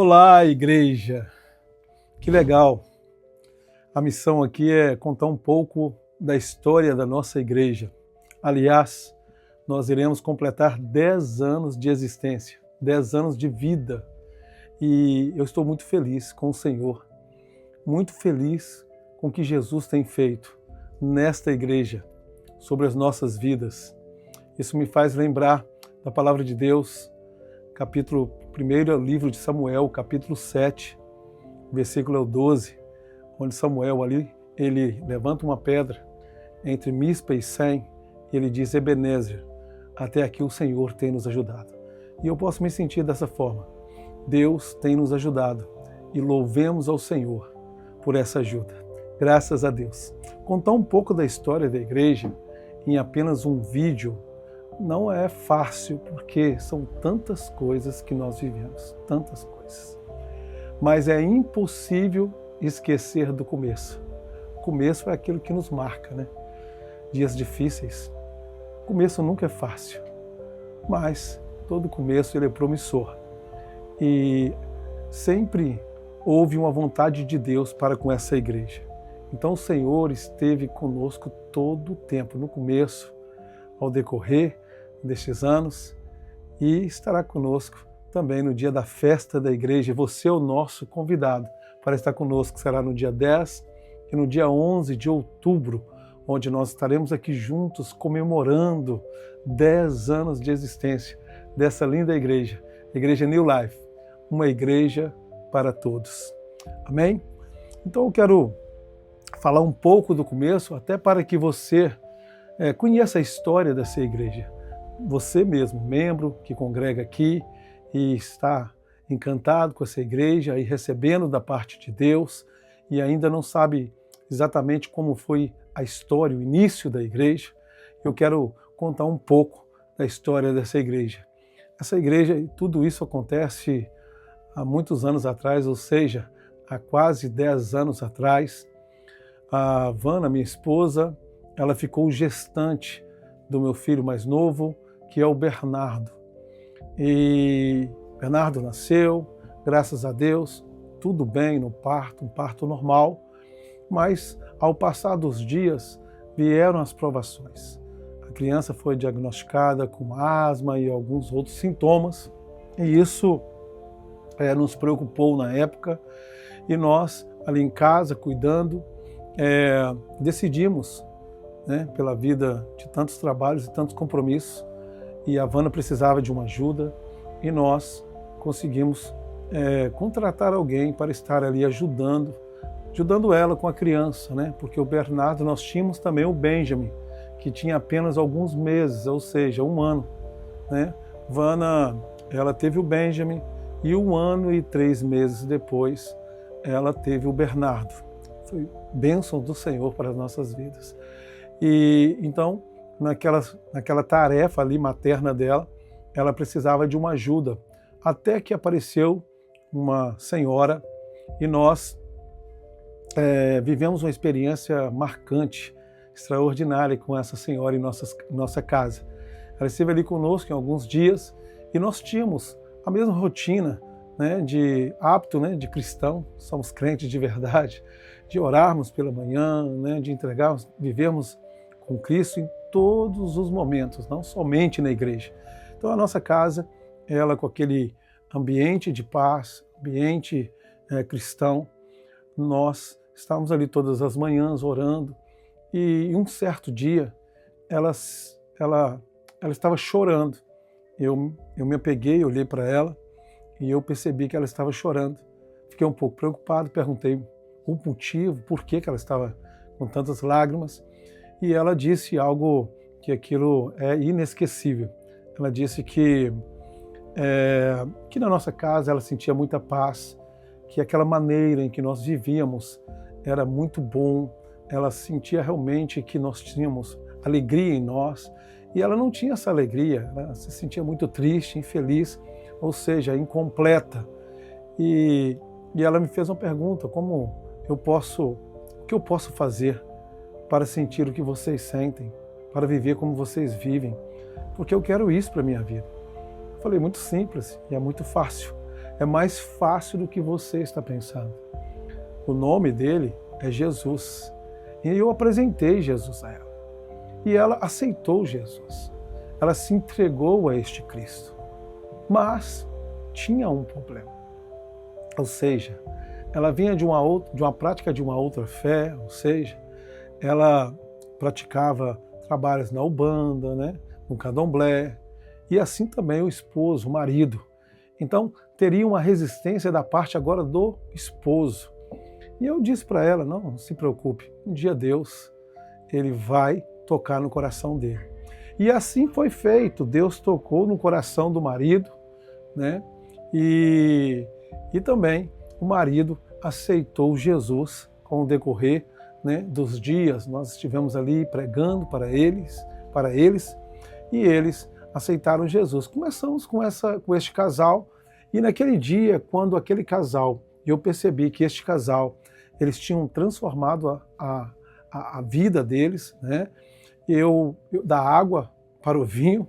Olá, igreja! Que legal! A missão aqui é contar um pouco da história da nossa igreja. Aliás, nós iremos completar 10 anos de existência, 10 anos de vida. E eu estou muito feliz com o Senhor, muito feliz com o que Jesus tem feito nesta igreja, sobre as nossas vidas. Isso me faz lembrar da palavra de Deus, capítulo 1, livro de Samuel, capítulo 7, versículo 12, onde Samuel ali, ele levanta uma pedra entre Mispa e Sem, e ele diz: Ebenezer, até aqui o Senhor tem nos ajudado. E eu posso me sentir dessa forma. Deus tem nos ajudado e louvemos ao Senhor por essa ajuda. Graças a Deus. Contar um pouco da história da igreja em apenas um vídeo não é fácil, porque são tantas coisas que nós vivemos, tantas coisas. Mas é impossível esquecer do começo. O começo é aquilo que nos marca, né? Dias difíceis. O começo nunca é fácil, mas todo começo ele é promissor. E sempre houve uma vontade de Deus para com essa igreja. Então o Senhor esteve conosco todo o tempo, no começo, ao decorrer destes anos, e estará conosco também no dia da festa da igreja. Você é o nosso convidado para estar conosco, será no dia 10 e no dia 11 de outubro, onde nós estaremos aqui juntos comemorando 10 anos de existência dessa linda igreja, a Igreja New Life, uma igreja para todos. Amém? Então eu quero falar um pouco do começo, até para que você conheça a história dessa igreja. Você mesmo, membro que congrega aqui e está encantado com essa igreja e recebendo da parte de Deus e ainda não sabe exatamente como foi a história, o início da igreja, eu quero contar um pouco da história dessa igreja. Essa igreja, tudo isso acontece há muitos anos atrás, ou seja, há quase 10 anos atrás. A Vana, minha esposa, ela ficou gestante do meu filho mais novo, que é o Bernardo. E Bernardo nasceu, graças a Deus, tudo bem no parto, um parto normal, mas ao passar dos dias vieram as provações. A criança foi diagnosticada com asma e alguns outros sintomas, e isso nos preocupou na época, e nós, ali em casa, cuidando, decidimos, pela vida de tantos trabalhos e tantos compromissos, e a Vana precisava de uma ajuda, e nós conseguimos contratar alguém para estar ali ajudando ela com a criança, porque o Bernardo, nós tínhamos também o Benjamin, que tinha apenas alguns meses, ou seja, 1 ano. Vana, ela teve o Benjamin, e 1 ano e 3 meses depois, ela teve o Bernardo. Foi bênção do Senhor para as nossas vidas. E então, naquela tarefa ali materna dela, ela precisava de uma ajuda, até que apareceu uma senhora e nós vivemos uma experiência marcante, extraordinária com essa senhora em nossa casa. Ela esteve ali conosco em alguns dias e nós tínhamos a mesma rotina, de hábito, de cristão, somos crentes de verdade, de orarmos pela manhã, de entregarmos, vivermos com Cristo em todos os momentos, não somente na igreja. Então a nossa casa, ela com aquele ambiente de paz, ambiente cristão, nós estávamos ali todas as manhãs orando, e um certo dia ela estava chorando. Eu me apeguei, olhei para ela e eu percebi que ela estava chorando. Fiquei um pouco preocupado, perguntei o motivo, por que ela estava com tantas lágrimas, e ela disse algo que aquilo é inesquecível. Ela disse que na nossa casa ela sentia muita paz, que aquela maneira em que nós vivíamos era muito bom, ela sentia realmente que nós tínhamos alegria em nós, e ela não tinha essa alegria, ela se sentia muito triste, infeliz, ou seja, incompleta. E ela me fez uma pergunta: o que eu posso fazer para sentir o que vocês sentem, para viver como vocês vivem, porque eu quero isso para a minha vida. Eu falei: muito simples e é muito fácil. é mais fácil do que você está pensando. O nome dele é Jesus. E eu apresentei Jesus a ela. E ela aceitou Jesus. Ela se entregou a este Cristo. Mas tinha um problema. Ou seja, ela vinha de uma prática de uma outra fé, ou seja, ela praticava trabalhos na Umbanda, né, no Candomblé, e assim também o esposo, o marido. Então, teria uma resistência da parte agora do esposo. E eu disse para ela, não se preocupe, um dia Deus, ele vai tocar no coração dele. E assim foi feito, Deus tocou no coração do marido, né? E também o marido aceitou Jesus com o decorrer, né, dos dias. Nós estivemos ali pregando para eles, e eles aceitaram Jesus. Começamos com este casal, e naquele dia, quando aquele casal, eu percebi que este casal, eles tinham transformado a vida deles, né? Eu da água para o vinho,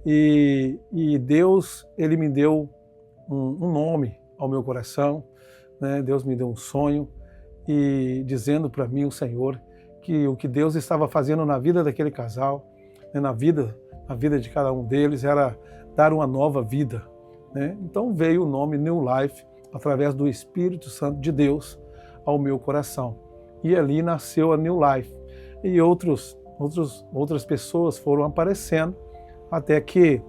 e Deus, ele me deu um nome ao meu coração, né? Deus me deu um sonho, e dizendo para mim, o Senhor, que o que Deus estava fazendo na vida daquele casal, né, na vida de cada um deles, era dar uma nova vida, né? Então veio o nome New Life, através do Espírito Santo de Deus, ao meu coração. E ali nasceu a New Life. E outras pessoas foram aparecendo, até que,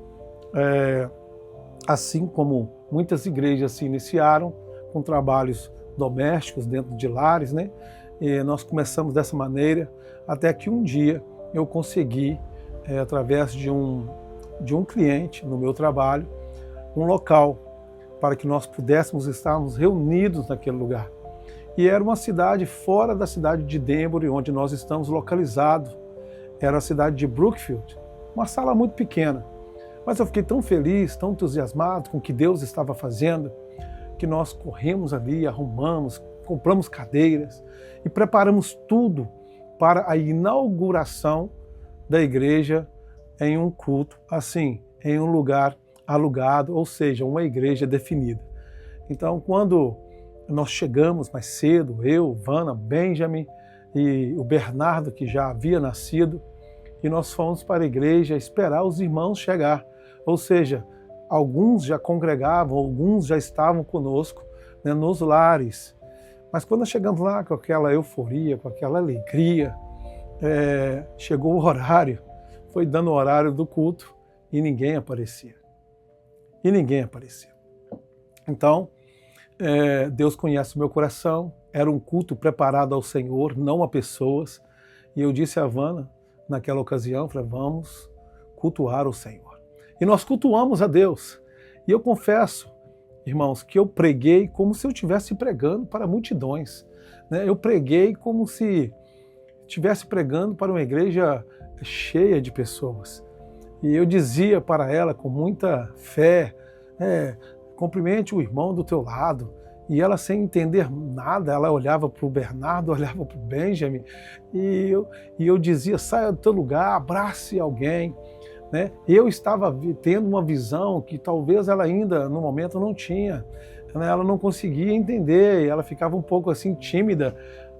assim como muitas igrejas se iniciaram com trabalhos domésticos dentro de lares, né? E nós começamos dessa maneira, até que um dia eu consegui, através de um cliente no meu trabalho, um local para que nós pudéssemos estarmos reunidos naquele lugar. E era uma cidade fora da cidade de Denver, onde nós estamos localizados. Era a cidade de Brookfield, uma sala muito pequena. Mas eu fiquei tão feliz, tão entusiasmado com o que Deus estava fazendo, que nós corremos ali, arrumamos, compramos cadeiras e preparamos tudo para a inauguração da igreja em um culto, assim, em um lugar alugado, ou seja, uma igreja definida. Então, quando nós chegamos mais cedo, eu, Vana, Benjamin e o Bernardo, que já havia nascido, e nós fomos para a igreja esperar os irmãos chegar. Ou seja, alguns já congregavam, alguns já estavam conosco, né, nos lares. Mas quando nós chegamos lá com aquela euforia, com aquela alegria, chegou o horário, foi dando o horário do culto e ninguém aparecia. Então, Deus conhece o meu coração, era um culto preparado ao Senhor, não a pessoas. E eu disse a Vana, naquela ocasião, falei, vamos cultuar o Senhor. E nós cultuamos a Deus. E eu confesso, irmãos, que eu preguei como se eu estivesse pregando para multidões, né? Eu preguei como se estivesse pregando para uma igreja cheia de pessoas. E eu dizia para ela com muita fé, cumprimente o irmão do teu lado. E ela, sem entender nada, ela olhava para o Bernardo, olhava para o Benjamin, e eu dizia, saia do teu lugar, abrace alguém. Né? Eu estava tendo uma visão que talvez ela ainda, no momento, não tinha. Né? Ela não conseguia entender, ela ficava um pouco assim tímida,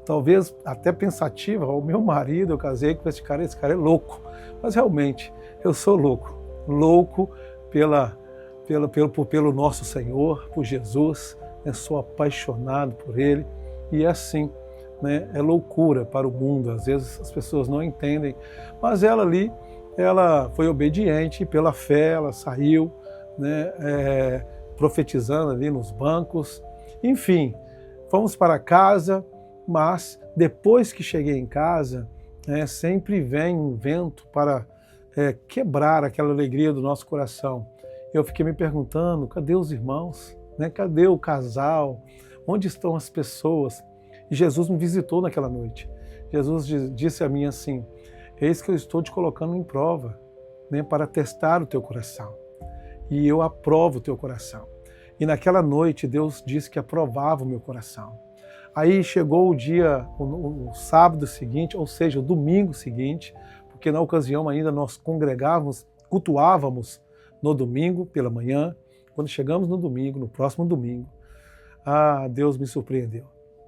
talvez até pensativa. O meu marido, eu casei com esse cara é louco. Mas realmente, eu sou louco pelo nosso Senhor, por Jesus, né? Sou apaixonado por Ele, e é assim, né? É loucura para o mundo, às vezes as pessoas não entendem, mas ela ali, ela foi obediente, pela fé ela saiu, né? Profetizando ali nos bancos, enfim, fomos para casa, mas depois que cheguei em casa, sempre vem um vento para quebrar aquela alegria do nosso coração. Eu fiquei me perguntando, cadê os irmãos? Né? Cadê o casal? Onde estão as pessoas? E Jesus me visitou naquela noite. Jesus disse a mim assim, eis que eu estou te colocando em prova, né, para testar o teu coração. E eu aprovo o teu coração. E naquela noite Deus disse que aprovava o meu coração. Aí chegou o dia, o sábado seguinte, ou seja, o domingo seguinte, porque na ocasião ainda nós congregávamos, cultuávamos no domingo pela manhã, quando chegamos no domingo, no próximo domingo, Deus me surpreendeu.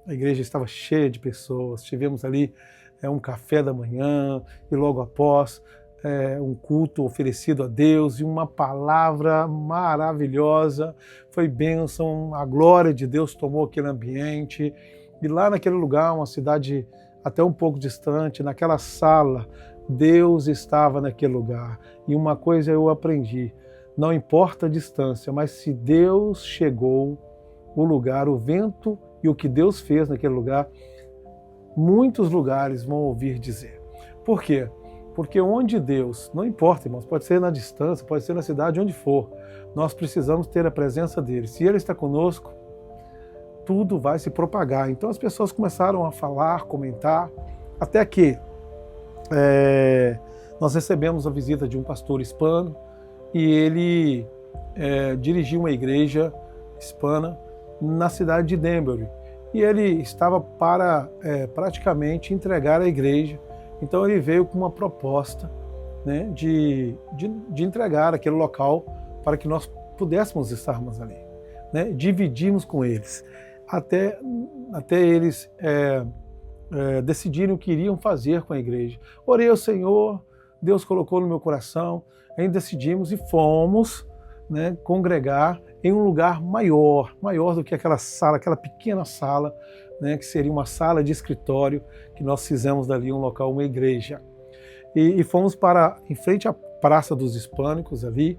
A igreja estava cheia de pessoas, tivemos ali um café da manhã e logo após um culto oferecido a Deus e uma palavra maravilhosa, foi bênção, a glória de Deus tomou aquele ambiente. E lá naquele lugar, uma cidade até um pouco distante, naquela sala, Deus estava naquele lugar. E uma coisa eu aprendi, não importa a distância, mas se Deus chegou, o lugar, o vento e o que Deus fez naquele lugar, muitos lugares vão ouvir dizer. Por quê? Porque onde Deus, não importa, irmãos, pode ser na distância, pode ser na cidade, onde for, nós precisamos ter a presença dele. Se ele está conosco, tudo vai se propagar. Então as pessoas começaram a falar, comentar, até que nós recebemos a visita de um pastor hispano e ele dirigiu uma igreja hispana na cidade de Danbury. E ele estava para praticamente entregar a igreja. Então ele veio com uma proposta, né, de entregar aquele local para que nós pudéssemos estarmos ali, né, dividimos com eles, até eles decidirem o que iriam fazer com a igreja. Orei ao Senhor, Deus colocou no meu coração, aí decidimos e fomos, né, congregar em um lugar maior do que aquela sala, aquela pequena sala, né, que seria uma sala de escritório, que nós fizemos dali um local, uma igreja. E fomos em frente à Praça dos Hispânicos ali,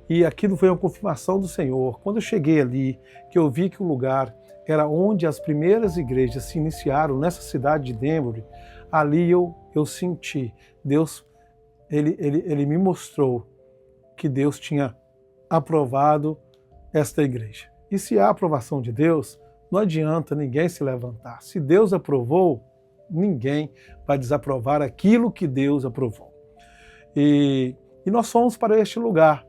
e aquilo foi uma confirmação do Senhor. Quando eu cheguei ali, que eu vi que o lugar era onde as primeiras igrejas se iniciaram, nessa cidade de Danbury, ali eu senti, Deus, ele me mostrou que Deus tinha aprovado esta igreja. E se há aprovação de Deus, não adianta ninguém se levantar. Se Deus aprovou, ninguém vai desaprovar aquilo que Deus aprovou. E nós fomos para este lugar,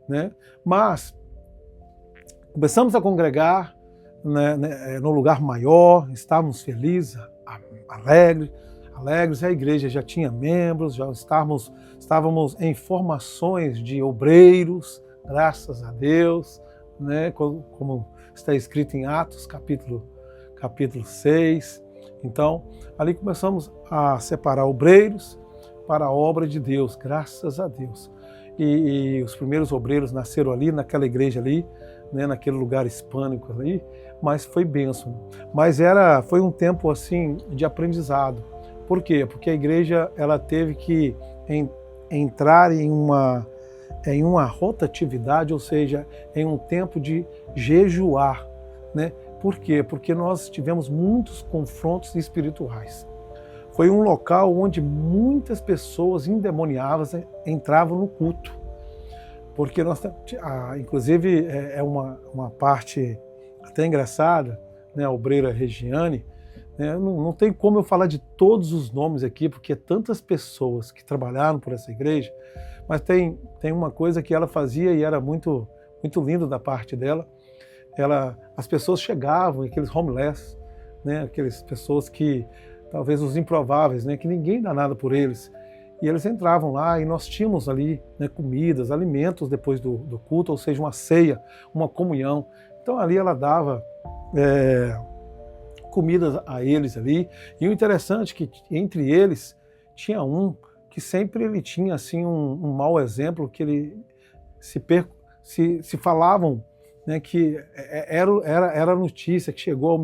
né? Mas começamos a congregar, né, no lugar maior, estávamos felizes, alegres. A igreja já tinha membros, já estávamos em formações de obreiros, graças a Deus, né? Como está escrito em Atos, capítulo 6. Então, ali começamos a separar obreiros para a obra de Deus, graças a Deus. E os primeiros obreiros nasceram ali, naquela igreja ali, né, naquele lugar hispânico ali, mas foi bênção. Mas foi um tempo assim de aprendizado. Por quê? Porque a igreja ela teve que entrar em uma rotatividade, ou seja, em um tempo de jejuar, né? Por quê? Porque nós tivemos muitos confrontos espirituais. Foi um local onde muitas pessoas endemoniadas entravam no culto. Porque inclusive é uma parte até engraçada, né? A obreira Regiane, né? Não tem como eu falar de todos os nomes aqui, porque tantas pessoas que trabalharam por essa igreja, mas tem uma coisa que ela fazia e era muito, muito lindo da parte dela. As pessoas chegavam, aqueles homeless, né, aquelas pessoas que talvez os improváveis, né, que ninguém dá nada por eles, e eles entravam lá e nós tínhamos ali, né, comidas, alimentos depois do culto, ou seja, uma ceia, uma comunhão. Então ali ela dava comidas a eles ali, e o interessante é que entre eles tinha um que sempre ele tinha assim um mau exemplo, que ele se falavam, né, que era a notícia que chegou ao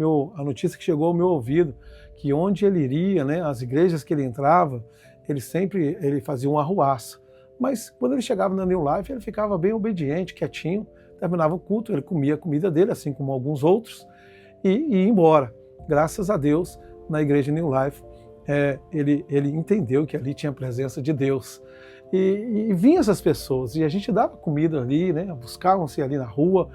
meu ouvido, que onde ele iria, né, as igrejas que ele entrava, ele fazia uma arruaça. Mas quando ele chegava na New Life, ele ficava bem obediente, quietinho, terminava o culto, ele comia a comida dele, assim como alguns outros, e ia embora. Graças a Deus, na igreja New Life, ele entendeu que ali tinha a presença de Deus. E vinham essas pessoas, e a gente dava comida ali, né, buscavam-se ali na rua,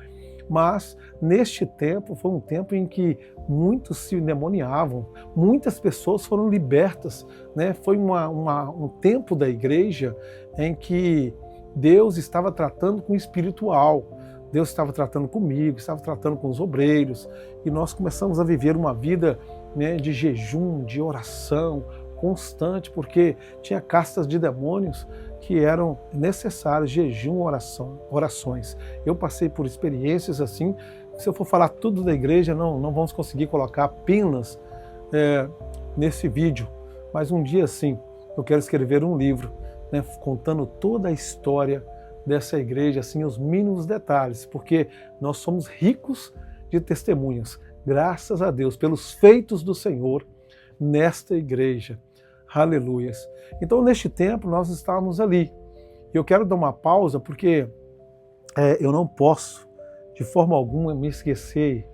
mas neste tempo foi um tempo em que muitos se endemoniavam, muitas pessoas foram libertas, né? Foi um tempo da igreja em que Deus estava tratando com o espiritual, Deus estava tratando comigo, estava tratando com os obreiros, e nós começamos a viver uma vida, né, de jejum, de oração constante, porque tinha castas de demônios que eram necessários, jejum, orações. Eu passei por experiências assim, se eu for falar tudo da igreja, não vamos conseguir colocar apenas nesse vídeo, mas um dia sim, eu quero escrever um livro, né, contando toda a história dessa igreja, assim, os mínimos detalhes, porque nós somos ricos de testemunhas, graças a Deus, pelos feitos do Senhor nesta igreja. Aleluias. Então, neste tempo, nós estávamos ali. E eu quero dar uma pausa, porque eu não posso, de forma alguma, me esquecer,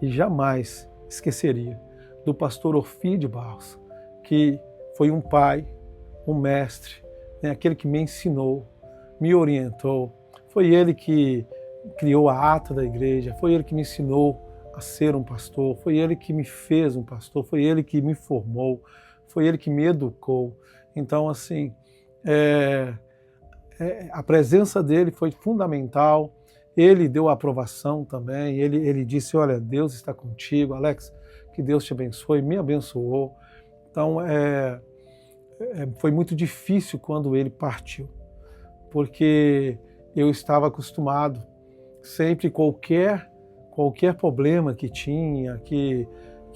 e jamais esqueceria, do pastor Orfídio Barros, que foi um pai, um mestre, né, aquele que me ensinou, me orientou. Foi ele que criou a ata da igreja, foi ele que me ensinou a ser um pastor, foi ele que me fez um pastor, foi ele que me formou, foi ele que me educou. Então, assim, a presença dele foi fundamental. Ele deu a aprovação também, ele disse, olha, Deus está contigo, Alex, que Deus te abençoe, me abençoou. Então, foi muito difícil quando ele partiu, porque eu estava acostumado, sempre qualquer problema que tinha, que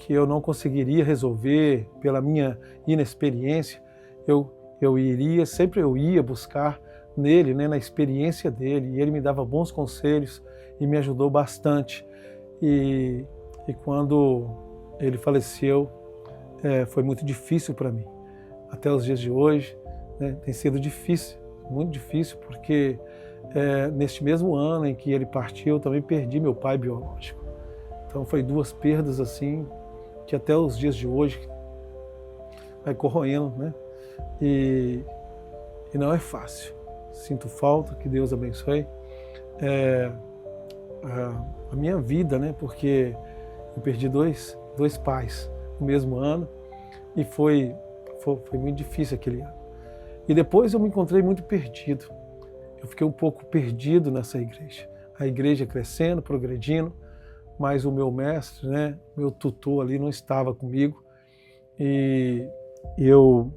eu não conseguiria resolver pela minha inexperiência, eu ia buscar nele, né, na experiência dele, e ele me dava bons conselhos e me ajudou bastante. E quando ele faleceu, foi muito difícil para mim. Até os dias de hoje, né, tem sido difícil, muito difícil, porque neste mesmo ano em que ele partiu, eu também perdi meu pai biológico. Então foi duas perdas assim, que até os dias de hoje vai corroendo, né? E não é fácil. Sinto falta, que Deus abençoe a minha vida, né? Porque eu perdi dois pais no mesmo ano e foi muito difícil aquele ano. E depois eu me encontrei muito perdido. Eu fiquei um pouco perdido nessa igreja. A igreja crescendo, progredindo, mas o meu mestre, né, meu tutor ali não estava comigo. E eu,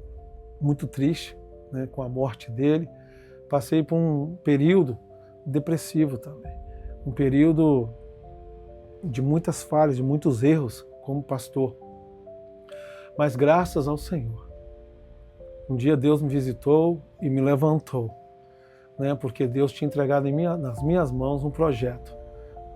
muito triste, né, com a morte dele, passei por um período depressivo também. Um período de muitas falhas, de muitos erros como pastor. Mas graças ao Senhor, um dia Deus me visitou e me levantou, né, porque Deus tinha entregado nas minhas mãos um projeto,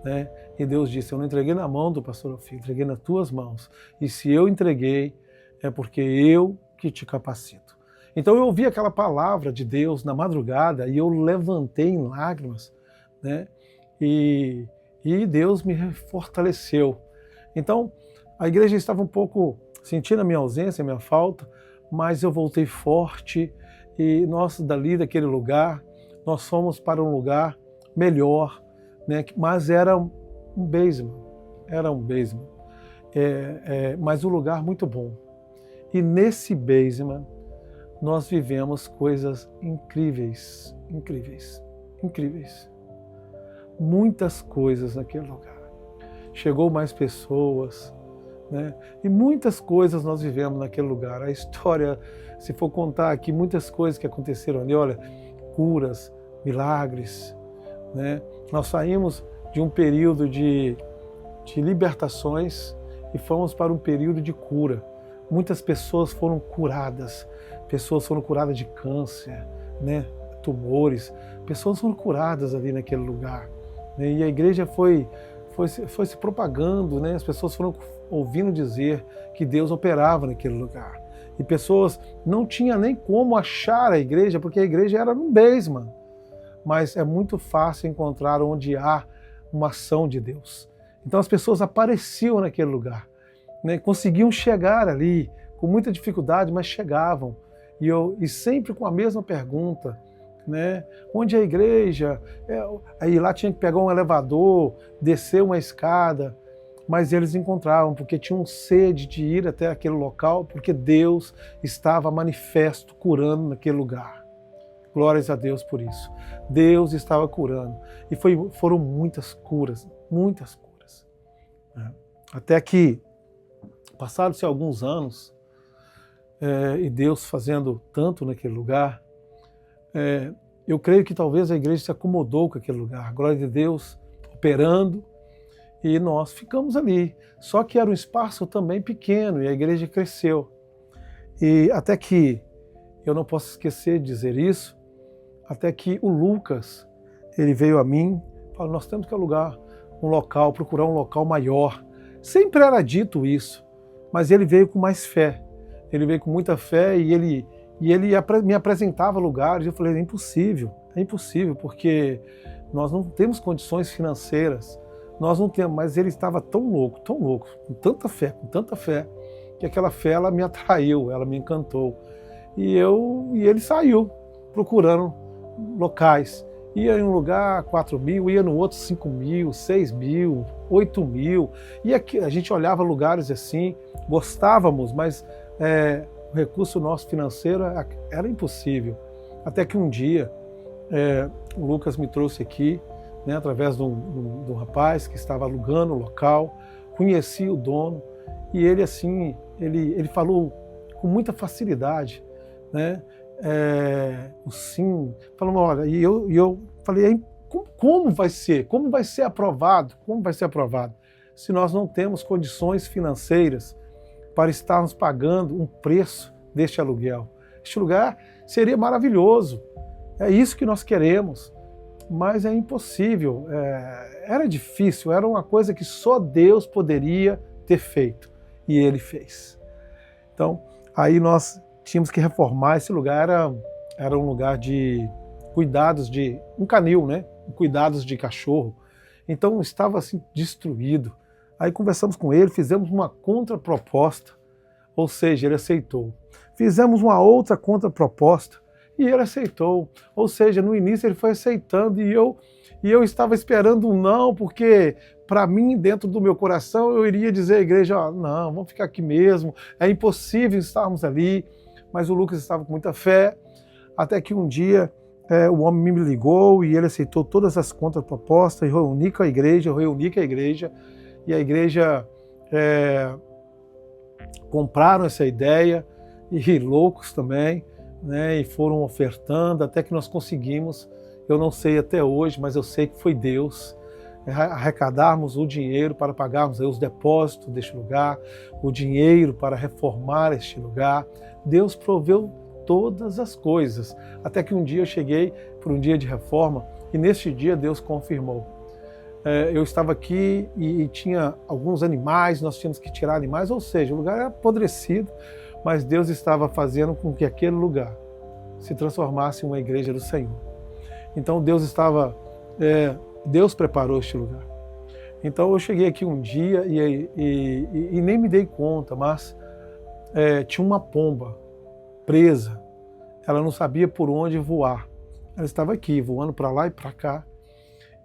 né, e Deus disse, eu não entreguei na mão do pastor Orfídio, entreguei nas tuas mãos, e se eu entreguei, é porque eu que te capacito. Então eu ouvi aquela palavra de Deus na madrugada e eu levantei em lágrimas, né, e Deus me fortaleceu. Então a igreja estava um pouco sentindo a minha ausência, a minha falta, mas eu voltei forte e nós dali daquele lugar, nós fomos para um lugar melhor, né? Mas era um basement, mas um lugar muito bom. E nesse basement nós vivemos coisas incríveis, incríveis, incríveis. Muitas coisas naquele lugar. Chegou mais pessoas, né? E muitas coisas nós vivemos naquele lugar. A história, se for contar aqui, muitas coisas que aconteceram ali, olha, curas, milagres, né? Nós saímos de um período de libertações e fomos para um período de cura. Muitas pessoas foram curadas de câncer, né? Tumores, pessoas foram curadas ali naquele lugar, né? E a igreja foi se propagando, né? As pessoas foram ouvindo dizer que Deus operava naquele lugar. E pessoas não tinham nem como achar a igreja, porque a igreja era num basement. Mas é muito fácil encontrar onde há uma ação de Deus. Então as pessoas apareciam naquele lugar, né? Conseguiam chegar ali com muita dificuldade, mas chegavam. E sempre com a mesma pergunta, né? Onde é a igreja? Aí lá tinha que pegar um elevador, descer uma escada, mas eles encontravam, porque tinham sede de ir até aquele local, porque Deus estava manifesto, curando naquele lugar. Glórias a Deus por isso. Deus estava curando. E foram muitas curas, muitas curas. Até que, passados-se alguns anos, e Deus fazendo tanto naquele lugar, Eu creio que talvez a igreja se acomodou com aquele lugar, a glória de Deus operando, e nós ficamos ali. Só que era um espaço também pequeno e a igreja cresceu. E até que, eu não posso esquecer de dizer isso, até que o Lucas, ele veio a mim, falou, nós temos que alugar um local, procurar um local maior. Sempre era dito isso, mas ele veio com mais fé. Ele veio com muita fé e ele me apresentava lugares. Eu falei, é impossível, porque nós não temos condições financeiras, nós não temos. Mas ele estava tão louco, com tanta fé, que aquela fé ela me atraiu, ela me encantou. E ele saiu procurando locais. Ia em um lugar 4 mil, ia no outro 5 mil, 6 mil, 8 mil. E aqui a gente olhava lugares assim, gostávamos, mas o recurso nosso financeiro era impossível. Até que um dia o Lucas me trouxe aqui, né, através de um rapaz que estava alugando o local, conheci o dono, e ele assim, ele falou com muita facilidade, né? O sim, falando, olha, e eu falei, como vai ser aprovado? Como vai ser aprovado? Se nós não temos condições financeiras para estarmos pagando um preço deste aluguel. Este lugar seria maravilhoso, é isso que nós queremos, mas é impossível, era difícil, era uma coisa que só Deus poderia ter feito, e Ele fez. Então, aí nós tínhamos que reformar esse lugar, era um lugar de cuidados de um canil, né? Cuidados de cachorro. Então estava assim destruído. Aí conversamos com ele, fizemos uma contraproposta, ou seja, ele aceitou. Fizemos uma outra contraproposta e ele aceitou. Ou seja, no início ele foi aceitando e eu estava esperando um não, porque para mim, dentro do meu coração, eu iria dizer à igreja, não, vamos ficar aqui mesmo, é impossível estarmos ali. Mas o Lucas estava com muita fé, até que um dia o homem me ligou e ele aceitou todas as contrapropostas, eu reuni com a igreja, e a igreja compraram essa ideia, e loucos também, né, e foram ofertando, até que nós conseguimos, eu não sei até hoje, mas eu sei que foi Deus, arrecadarmos o dinheiro para pagarmos os depósitos deste lugar, o dinheiro para reformar este lugar. Deus proveu todas as coisas, até que um dia eu cheguei para um dia de reforma e neste dia Deus confirmou. Eu estava aqui e tinha alguns animais, nós tínhamos que tirar animais, ou seja, o lugar era apodrecido, mas Deus estava fazendo com que aquele lugar se transformasse em uma igreja do Senhor. Então Deus preparou este lugar. Então eu cheguei aqui um dia e nem me dei conta, mas tinha uma pomba presa, ela não sabia por onde voar. Ela estava aqui, voando para lá e para cá.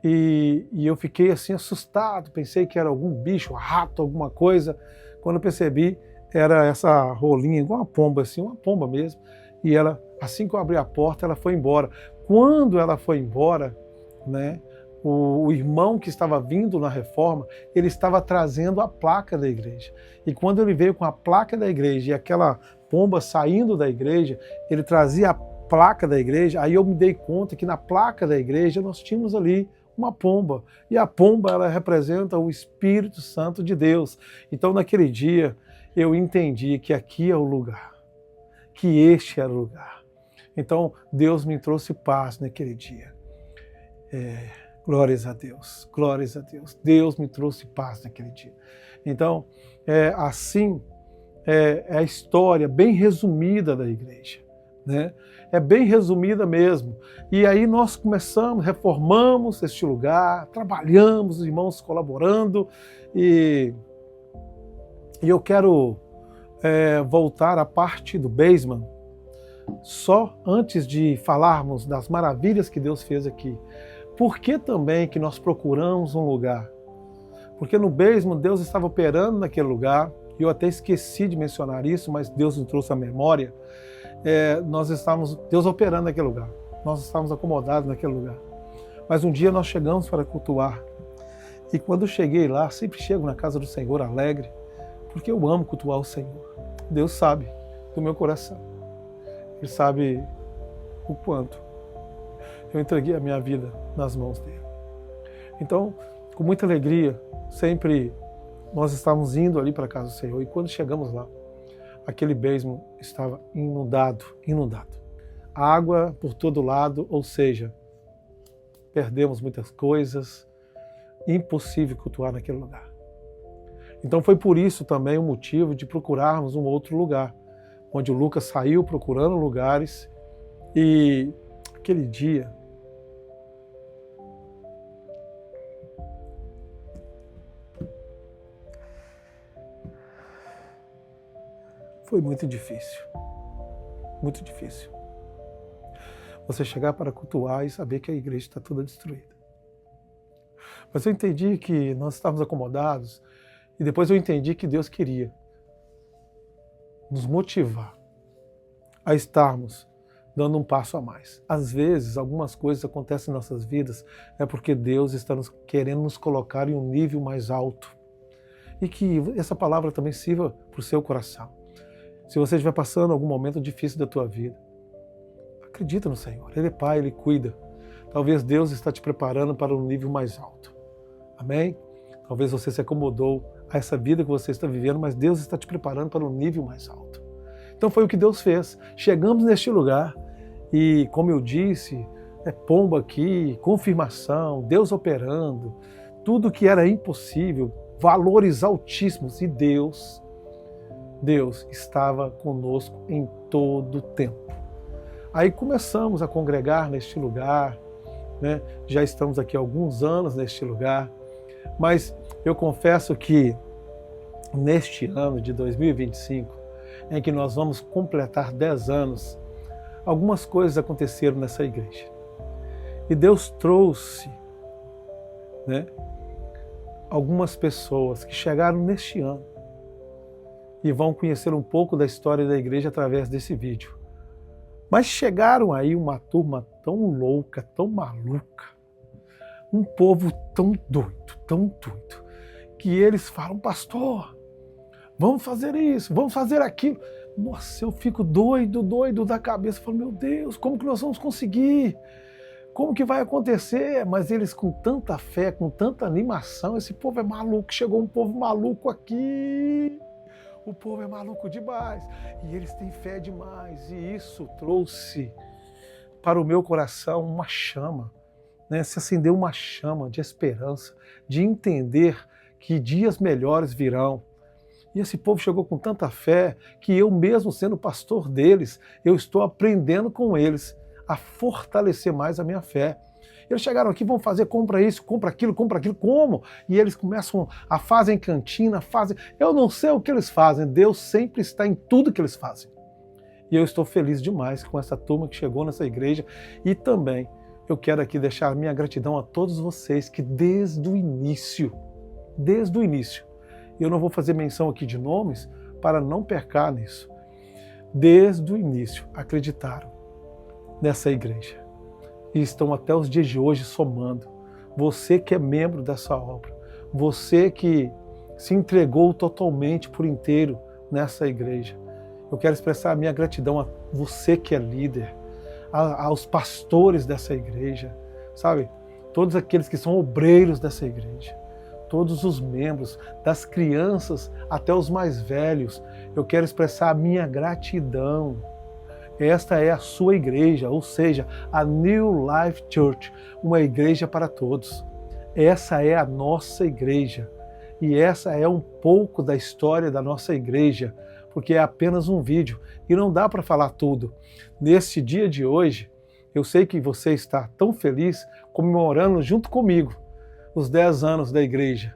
E eu fiquei assim assustado, pensei que era algum bicho, rato, alguma coisa. Quando eu percebi, era essa rolinha, igual uma pomba, assim, uma pomba mesmo. E ela, assim que eu abri a porta, ela foi embora. Quando ela foi embora, né, o irmão que estava vindo na reforma, ele estava trazendo a placa da igreja. E quando ele veio com a placa da igreja e aquela pomba saindo da igreja, ele trazia a placa da igreja, aí eu me dei conta que na placa da igreja nós tínhamos ali uma pomba. E a pomba, ela representa o Espírito Santo de Deus. Então naquele dia eu entendi que aqui é o lugar, que este era o lugar. Então Deus me trouxe paz naquele dia. Glórias a Deus, glórias a Deus. Deus me trouxe paz naquele dia. Então, assim, é a história bem resumida da igreja, né? É bem resumida mesmo. E aí nós começamos, reformamos este lugar, trabalhamos, os irmãos colaborando, e eu quero voltar à parte do basement, só antes de falarmos das maravilhas que Deus fez aqui. Por que também que nós procuramos um lugar? Porque no basement Deus estava operando naquele lugar, e eu até esqueci de mencionar isso, mas Deus nos trouxe à memória. Deus operando naquele lugar, nós estávamos acomodados naquele lugar. Mas um dia nós chegamos para cultuar, e quando eu cheguei lá, sempre chego na casa do Senhor alegre, porque eu amo cultuar o Senhor. Deus sabe do meu coração, Ele sabe o quanto eu entreguei a minha vida nas mãos dele. Então, com muita alegria, sempre nós estávamos indo ali para a casa do Senhor, e quando chegamos lá, aquele basement estava inundado. Água por todo lado, ou seja, perdemos muitas coisas, impossível cultuar naquele lugar. Então foi por isso também o motivo de procurarmos um outro lugar, onde o Lucas saiu procurando lugares, e aquele dia foi muito difícil. Muito difícil. Você chegar para cultuar e saber que a igreja está toda destruída. Mas eu entendi que nós estávamos acomodados, e depois eu entendi que Deus queria nos motivar a estarmos dando um passo a mais. Às vezes, algumas coisas acontecem em nossas vidas é porque Deus está querendo nos colocar em um nível mais alto. E que essa palavra também sirva para o seu coração. Se você estiver passando algum momento difícil da tua vida, acredita no Senhor. Ele é Pai, Ele cuida. Talvez Deus está te preparando para um nível mais alto. Amém? Talvez você se acomodou a essa vida que você está vivendo, mas Deus está te preparando para um nível mais alto. Então foi o que Deus fez. Chegamos neste lugar e, como eu disse, pomba aqui, confirmação, Deus operando, tudo que era impossível, valores altíssimos, e Deus estava conosco em todo o tempo. Aí começamos a congregar neste lugar, né? Já estamos aqui há alguns anos neste lugar, mas eu confesso que neste ano de 2025, em que nós vamos completar 10 anos, algumas coisas aconteceram nessa igreja. E Deus trouxe, né, algumas pessoas que chegaram neste ano e vão conhecer um pouco da história da igreja através desse vídeo. Mas chegaram aí uma turma tão louca, tão maluca, um povo tão doido, que eles falam: pastor, vamos fazer isso, vamos fazer aquilo. Nossa, eu fico doido da cabeça. Eu falo: meu Deus, como que nós vamos conseguir? Como que vai acontecer? Mas eles com tanta fé, com tanta animação, esse povo é maluco, chegou um povo maluco aqui. O povo é maluco demais e eles têm fé demais, e isso trouxe para o meu coração uma chama, né? Se acendeu uma chama de esperança, de entender que dias melhores virão. E esse povo chegou com tanta fé que eu mesmo sendo pastor deles, eu estou aprendendo com eles a fortalecer mais a minha fé. Eles chegaram aqui, vão fazer, compra isso, compra aquilo, como? E eles começam a fazem cantina, fazem... Eu não sei o que eles fazem, Deus sempre está em tudo que eles fazem. E eu estou feliz demais com essa turma que chegou nessa igreja. E também eu quero aqui deixar minha gratidão a todos vocês que desde o início, eu não vou fazer menção aqui de nomes para não pecar nisso, desde o início acreditaram nessa igreja. E estão até os dias de hoje somando. Você que é membro dessa obra, você que se entregou totalmente por inteiro nessa igreja, eu quero expressar a minha gratidão a você que é líder, aos pastores dessa igreja, sabe? Todos aqueles que são obreiros dessa igreja, todos os membros, das crianças até os mais velhos, eu quero expressar a minha gratidão. Esta é a sua igreja, ou seja, a New Life Church, uma igreja para todos. Essa é a nossa igreja, e essa é um pouco da história da nossa igreja, porque é apenas um vídeo e não dá para falar tudo. Neste dia de hoje, eu sei que você está tão feliz comemorando junto comigo os 10 anos da igreja.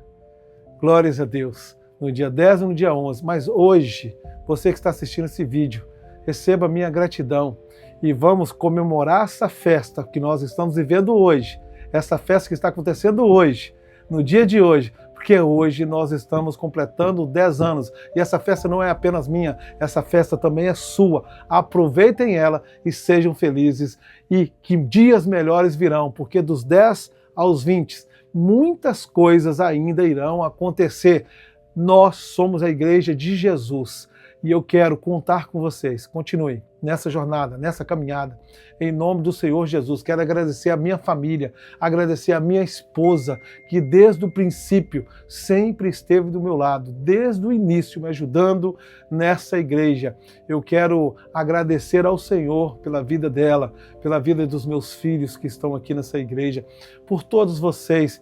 Glórias a Deus, no dia 10 e no dia 11, mas hoje, você que está assistindo esse vídeo, receba minha gratidão e vamos comemorar essa festa que nós estamos vivendo hoje, essa festa que está acontecendo hoje, no dia de hoje, porque hoje nós estamos completando 10 anos e essa festa não é apenas minha, essa festa também é sua. Aproveitem ela e sejam felizes, e que dias melhores virão, porque dos 10 aos 20, muitas coisas ainda irão acontecer. Nós somos a igreja de Jesus. E eu quero contar com vocês. Continue nessa jornada, nessa caminhada. Em nome do Senhor Jesus, quero agradecer a minha família, agradecer a minha esposa, que desde o princípio sempre esteve do meu lado, desde o início, me ajudando nessa igreja. Eu quero agradecer ao Senhor pela vida dela, pela vida dos meus filhos que estão aqui nessa igreja, por todos vocês.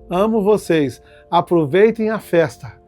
Amo vocês. Aproveitem a festa.